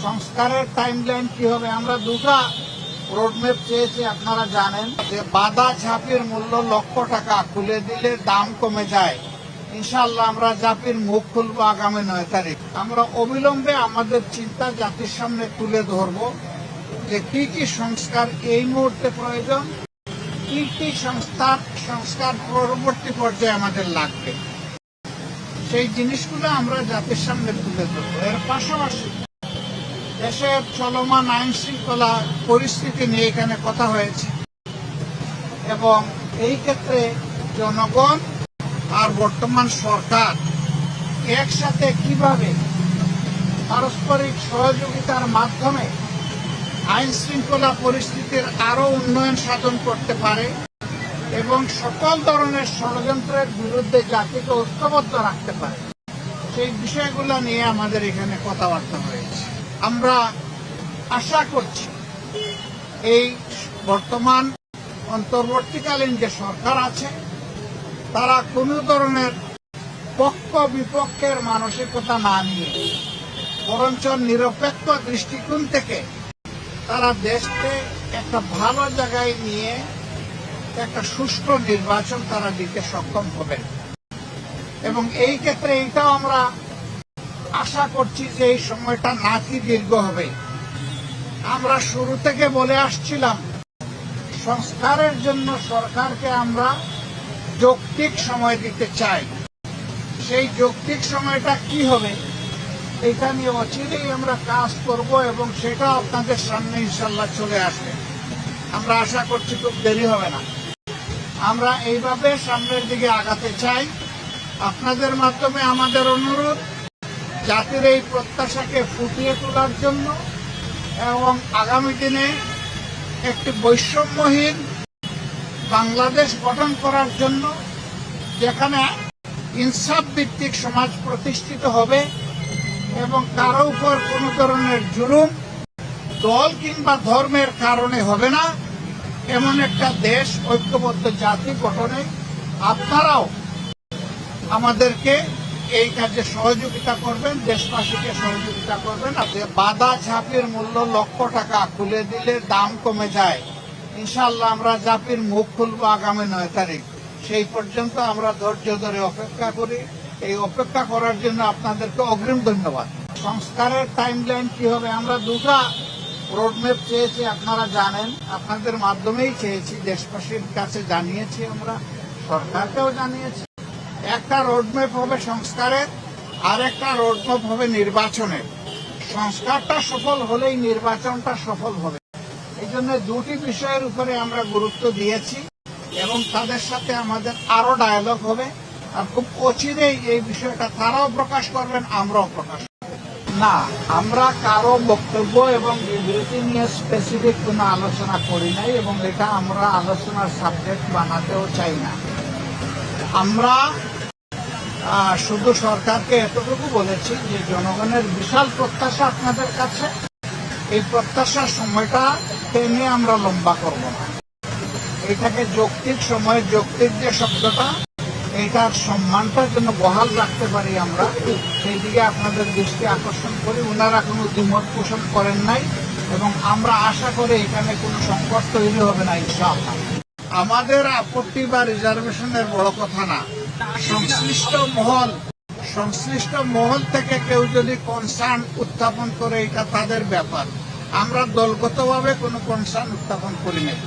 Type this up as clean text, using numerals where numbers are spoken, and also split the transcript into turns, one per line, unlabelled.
সংস্কারের টাইমলাইন কি হবে? আমরা দুটা রোডম্যাপ চেয়েছি। আপনারা জানেন যে বাদা ঝাঁপির মূল্য লক্ষ টাকা, খুলে দিলে দাম কমে যায়। ইনশাআল্লাহ আমরা ঝাঁপির মুখ খুলবো আগামী 9 তারিখ। আমরা অবিলম্বে আমাদের চিন্তা জাতির সামনে তুলে ধরবো যে কি কি সংস্কার এই মুহূর্তে প্রয়োজন, কি কি সংস্কার পরবর্তী পর্যায়ে আমাদের লাগবে, সেই জিনিসগুলো আমরা জাতির সামনে তুলে ধরবো। এর পাশাপাশি দেশের চলমান আইন শৃঙ্খলা পরিস্থিতি নিয়ে এখানে কথা হয়েছে এবং এই ক্ষেত্রে জনগণ আর বর্তমান সরকার একসাথে কিভাবে পারস্পরিক সহযোগিতার মাধ্যমে আইন শৃঙ্খলা পরিস্থিতির আরো উন্নয়ন সাধন করতে পারে এবং সকল ধরনের ষড়যন্ত্রের বিরুদ্ধে জাতিকে ঐক্যবদ্ধ রাখতে পারে, সেই বিষয়গুলো নিয়ে আমাদের এখানে কথাবার্তা হয়েছে। আমরা আশা করছি এই বর্তমান অন্তর্বর্তীকালীন যে সরকার আছে তারা কোনো ধরনের পক্ষ বিপক্ষের মানসিকতা না নিয়ে বরঞ্চ নিরপেক্ষ দৃষ্টিকোণ থেকে তারা দেশকে একটা ভালো জায়গায় নিয়ে একটা সুষ্ঠু নির্বাচন তারা দিতে সক্ষম হবে এবং এই ক্ষেত্রে এইটাও আমরা আশা করছি যে এই সময়টা নাকি দীর্ঘ হবে। আমরা শুরু থেকে বলে আসছিলাম সংস্কারের জন্য সরকারকে আমরা যৌক্তিক সময় দিতে চাই। সেই যৌক্তিক সময়টা কি হবে এটা নিয়ে অচিরেই আমরা কাজ করব এবং সেটা আপনাদের সামনে ইনশাল্লাহ চলে আসবে। আমরা আশা করছি খুব দেরি হবে না। আমরা এইভাবে সামনের দিকে আগাতে চাই। আপনাদের মাধ্যমে আমাদের অনুরোধ জাতির এই প্রত্যাশাকে ফুটিয়ে তোলার জন্য এবং আগামী দিনে একটি বৈষম্যহীন বাংলাদেশ গঠন করার জন্য যেখানে ইনসাফ ভিত্তিক সমাজ প্রতিষ্ঠিত হবে এবং কারো উপর কোন ধরনের জুলুম দল কিংবা ধর্মের কারণে হবে না, এমন একটা দেশ ঐক্যবদ্ধ জাতি গঠনে আপনারাও আমাদেরকে এই কাজে সহযোগিতা করবেন, দেশবাসীকে সহযোগিতা করবেন। বাদা ঝাঁপির মূল্য লক্ষ টাকা, খুলে দিলে দাম কমে যায়। ইনশাআল্লাহ আমরা ঝাঁপির মুখ খুলবো আগামী 9 তারিখ। সেই পর্যন্ত আমরা ধৈর্য ধরে অপেক্ষা করি। এই অপেক্ষা করার জন্য আপনাদেরকে অগ্রিম ধন্যবাদ। সংস্কারের টাইমলাইন কি হবে? আমরা দুটা রোডম্যাপ চেয়েছি। আপনারা জানেন, আপনাদের মাধ্যমেই চেয়েছি, দেশবাসীর কাছে জানিয়েছি, আমরা সরকারকেও জানিয়েছি। একটা রোডম্যাপ হবে সংস্কারের, আর একটা রোডম্যাপ হবে নির্বাচনের। সংস্কারটা সফল হলেই নির্বাচনটা সফল হবে। এই জন্য দুটি বিষয়ের উপরে আমরা গুরুত্ব দিয়েছি এবং তাদের সাথে আমাদের আরো ডায়ালগ হবে। আর খুব অচিরেই এই বিষয়টা তারাও প্রকাশ করবেন, আমরাও প্রকাশ করব। না, আমরা কারো বক্তব্য এবং বিবৃতি নিয়ে স্পেসিফিক কোনো আলোচনা করি নাই এবং এটা আমরা আলোচনার সাবজেক্ট বানাতেও চাই না। আমরা শুধু সরকারকে এতটুকু বলেছি যে জনগণের বিশাল প্রত্যাশা আপনাদের কাছে, এই প্রত্যাশার সময়টা টেনে আমরা লম্বা করব না। এটাকে যৌক্তিক সময়, যৌক্তিক যে শব্দটা, এইটার সম্মানটার জন্য বহাল রাখতে পারি আমরা, সেই দিকে আপনাদের দৃষ্টি আকর্ষণ করি। ওনারা কোনো দ্বিমত পোষণ করেন নাই এবং আমরা আশা করি এখানে কোনো সংকট তৈরি হবে না ইনশাআল্লাহ। আমাদের আপত্তি বা রিজার্ভেশনের বড় কথা না, সংশ্লিষ্ট মহল থেকে কেউ যদি কনসার্ন উত্থাপন করে এটা তাদের ব্যাপার। আমরা দলগতভাবে কোনো কনসার্ন উত্থাপন করি নাই।